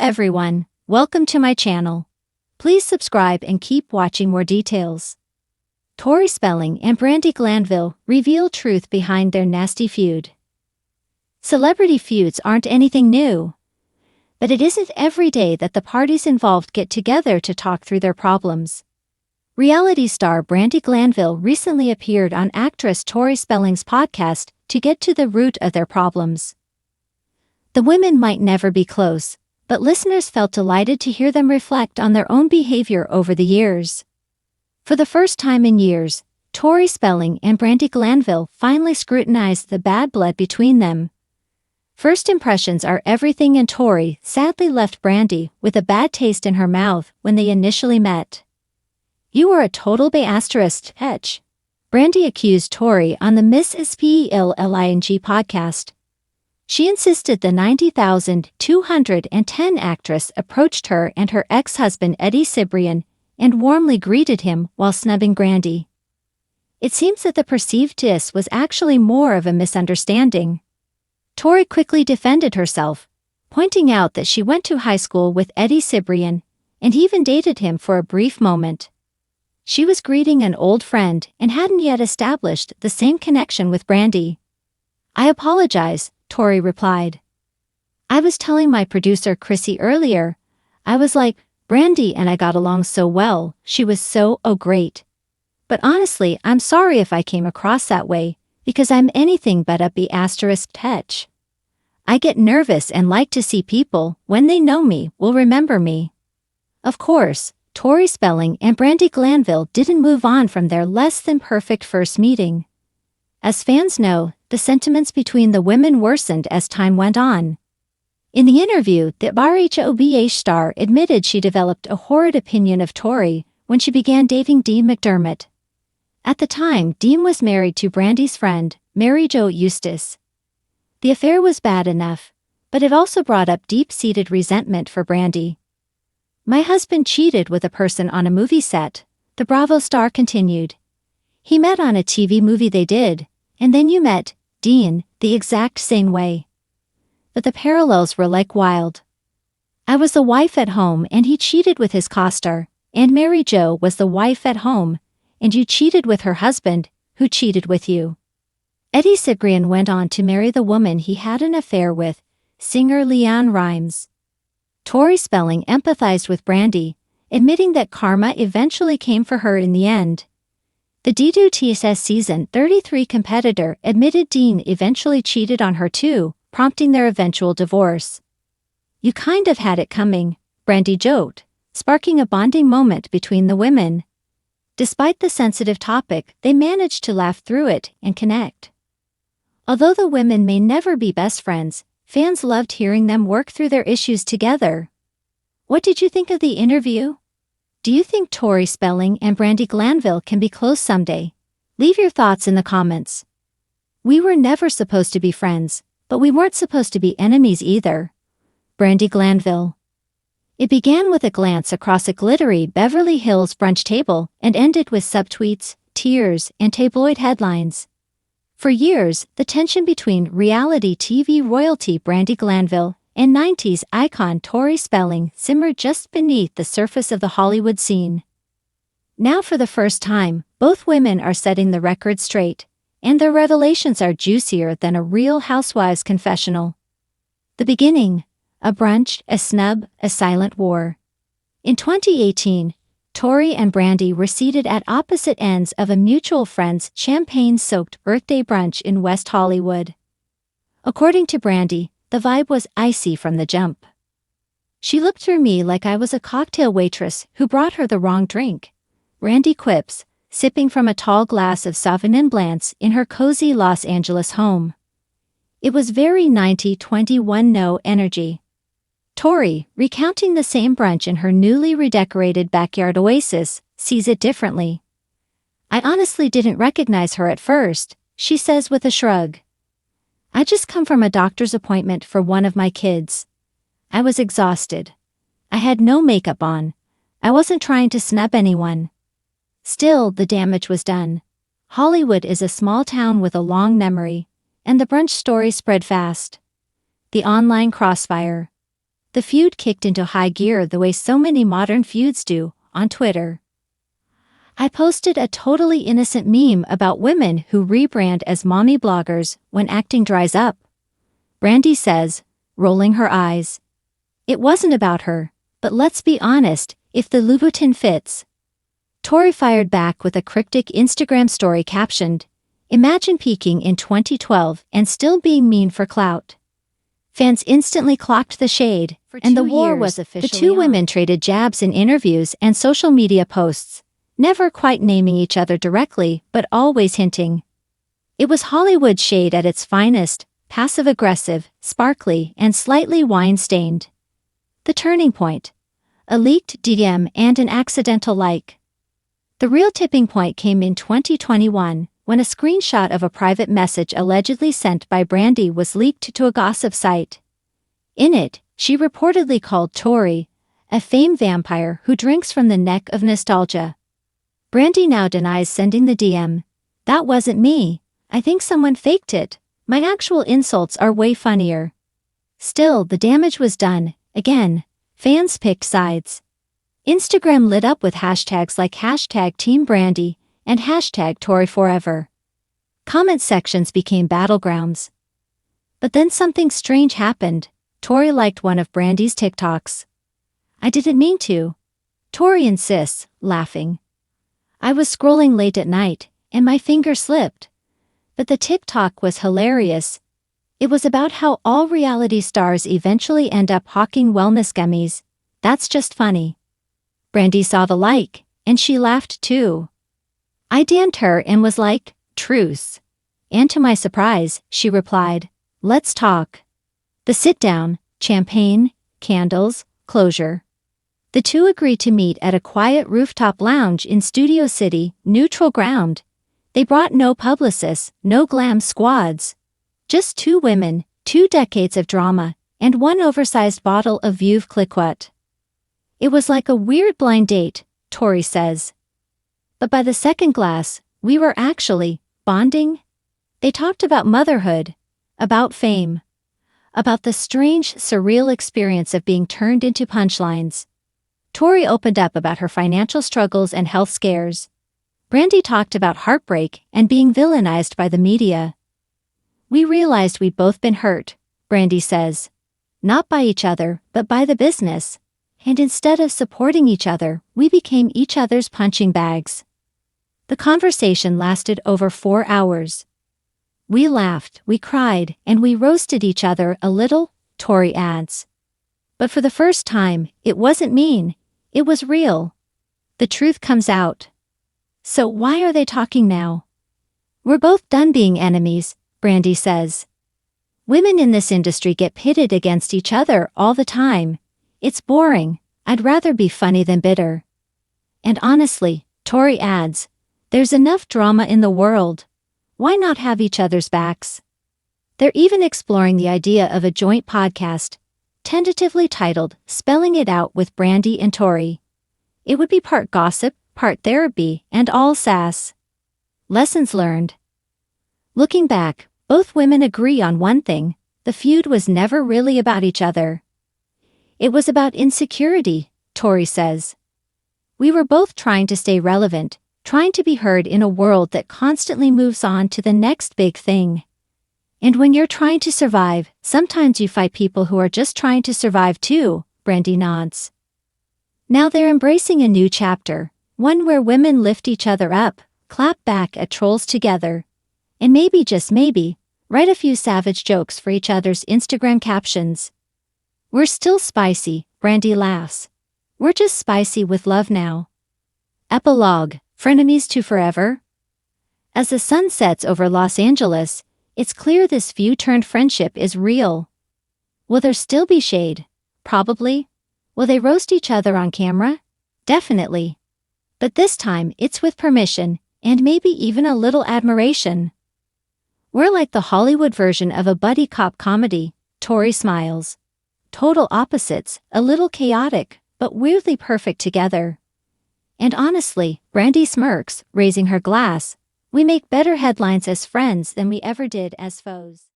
everyone, welcome to my channel. Please subscribe and keep watching more details. Tori Spelling and Brandi Glanville reveal truth behind their nasty feud. Celebrity feuds aren't anything new. But it isn't every day that the parties involved get together to talk through their problems. Reality star Brandi Glanville recently appeared on actress Tori Spelling's podcast to get to the root of their problems. The women might never be close, but listeners felt delighted to hear them reflect on their own behavior over the years. For the first time in years, Tori Spelling and Brandi Glanville finally scrutinized the bad blood between them. First impressions are everything, and Tori sadly left Brandi with a bad taste in her mouth when they initially met. "You are a total ****, Brandi accused Tori on the Miss Spelling podcast. She insisted the 90,210 actress approached her and her ex-husband Eddie Cibrian and warmly greeted him while snubbing Brandi. It seems that the perceived diss was actually more of a misunderstanding. Tori quickly defended herself, pointing out that she went to high school with Eddie Cibrian and even dated him for a brief moment. She was greeting an old friend and hadn't yet established the same connection with Brandi. "I apologize," Tori replied. "I was telling my producer Chrissy earlier, I was like, Brandi and I got along so well, she was so great. But honestly, I'm sorry if I came across that way, because I'm anything but a ***. I get nervous and like to see people, when they know me, will remember me." Of course, Tori Spelling and Brandi Glanville didn't move on from their less-than-perfect first meeting. As fans know, the sentiments between the women worsened as time went on. In the interview, the Housewives star admitted she developed a horrid opinion of Tori when she began dating Dean McDermott. At the time, Dean was married to Brandi's friend, Mary Jo Eustace. The affair was bad enough, but it also brought up deep-seated resentment for Brandi. "My husband cheated with a person on a movie set," the Bravo star continued. "He met on a TV movie they did, and then you met Dean the exact same way. But the parallels were like wild. I was the wife at home and he cheated with his co-star, and Mary Jo was the wife at home, and you cheated with her husband, who cheated with you." Eddie Cibrian went on to marry the woman he had an affair with, singer LeAnn Rimes. Tori Spelling empathized with Brandi, admitting that karma eventually came for her in the end. The DDT's season 33 competitor admitted Dean eventually cheated on her too, prompting their eventual divorce. "You kind of had it coming," Brandi joked, sparking a bonding moment between the women. Despite the sensitive topic, they managed to laugh through it and connect. Although the women may never be best friends, fans loved hearing them work through their issues together. What did you think of the interview? Do you think Tori Spelling and Brandi Glanville can be close someday? Leave your thoughts in the comments. "We were never supposed to be friends, but we weren't supposed to be enemies either." Brandi Glanville. It began with a glance across a glittery Beverly Hills brunch table and ended with subtweets, tears, and tabloid headlines. For years, the tension between reality TV royalty Brandi Glanville and 90s icon Tori Spelling simmered just beneath the surface of the Hollywood scene. Now for the first time, both women are setting the record straight, and their revelations are juicier than a Real Housewives confessional. The beginning. A brunch, a snub, a silent war. In 2018, Tori and Brandi were seated at opposite ends of a mutual friend's champagne-soaked birthday brunch in West Hollywood. According to Brandi, the vibe was icy from the jump. "She looked through me like I was a cocktail waitress who brought her the wrong drink," Brandi quips, sipping from a tall glass of Sauvignon Blanc in her cozy Los Angeles home. "It was very 90-21 no energy." Tori, recounting the same brunch in her newly redecorated backyard oasis, sees it differently. "I honestly didn't recognize her at first," she says with a shrug. "I just come from a doctor's appointment for one of my kids. I was exhausted. I had no makeup on. I wasn't trying to snub anyone. Still, the damage was done. Hollywood is a small town with a long memory, and the brunch story spread fast. The online crossfire. The feud kicked into high gear the way so many modern feuds do, on Twitter. I posted a totally innocent meme about women who rebrand as mommy bloggers when acting dries up. Brandi says, rolling her eyes. It wasn't about her, but let's be honest, if the Louboutin fits. Tori fired back with a cryptic Instagram story captioned, "Imagine peaking in 2012 and still being mean for clout." Fans instantly clocked the shade, and the war was officially on. The two women traded jabs in interviews and social media posts, never quite naming each other directly but always hinting. It was Hollywood shade at its finest, passive-aggressive, sparkly, and slightly wine-stained. The turning point. A leaked DM and an accidental like. The real tipping point came in 2021, when a screenshot of a private message allegedly sent by Brandi was leaked to a gossip site. In it, she reportedly called Tori a fame vampire who drinks from the neck of nostalgia. Brandi now denies sending the DM. "That wasn't me. I think someone faked it. My actual insults are way funnier." Still, the damage was done. Again, fans picked sides. Instagram lit up with hashtags like #TeamBrandi and #ToryForever. Comment sections became battlegrounds. But then something strange happened. Tori liked one of Brandi's TikToks. "I didn't mean to," Tori insists, laughing. "I was scrolling late at night, and my finger slipped." But the TikTok was hilarious. It was about how all reality stars eventually end up hawking wellness gummies. That's just funny. Brandi saw the like, and she laughed too. I DM'd her and was like, "Truce." And to my surprise, she replied, "Let's talk." The sit-down, champagne, candles, closure. The two agreed to meet at a quiet rooftop lounge in Studio City, neutral ground. They brought no publicists, no glam squads. Just two women, 2 decades of drama, and one oversized bottle of Veuve Clicquot. It was like a weird blind date, Tori says. But by the second glass, we were actually bonding. They talked about motherhood, about fame, about the strange, surreal experience of being turned into punchlines. Tori opened up about her financial struggles and health scares. Brandi talked about heartbreak and being villainized by the media. "We realized we'd both been hurt," Brandi says. "Not by each other, but by the business. And instead of supporting each other, we became each other's punching bags." The conversation lasted over 4 hours. "We laughed, we cried, and we roasted each other a little," Tori adds. But for the first time, it wasn't mean, it was real. The truth comes out. So why are they talking now? "We're both done being enemies," Brandi says. "Women in this industry get pitted against each other all the time. It's boring. I'd rather be funny than bitter." And honestly, Tori adds, there's enough drama in the world. Why not have each other's backs? They're even exploring the idea of a joint podcast, tentatively titled Spelling It Out with Brandi and Tori. It would be part gossip, part therapy, and all sass. Lessons learned. Looking back, both women agree on one thing: the feud was never really about each other. It was about insecurity, Tori says. "We were both trying to stay relevant, trying to be heard in a world that constantly moves on to the next big thing. And when you're trying to survive, sometimes you fight people who are just trying to survive too," Brandi nods. Now they're embracing a new chapter, one where women lift each other up, clap back at trolls together, and maybe, just maybe, write a few savage jokes for each other's Instagram captions. "We're still spicy," Brandi laughs. "We're just spicy with love now." Epilogue: Frenemies to forever? As the sun sets over Los Angeles, it's clear this feud-turned-friendship is real. Will there still be shade? Probably. Will they roast each other on camera? Definitely. But this time, it's with permission, and maybe even a little admiration. "We're like the Hollywood version of a buddy cop comedy," Tori smiles. "Total opposites, a little chaotic, but weirdly perfect together." And honestly, Brandi smirks, raising her glass. "We make better headlines as friends than we ever did as foes."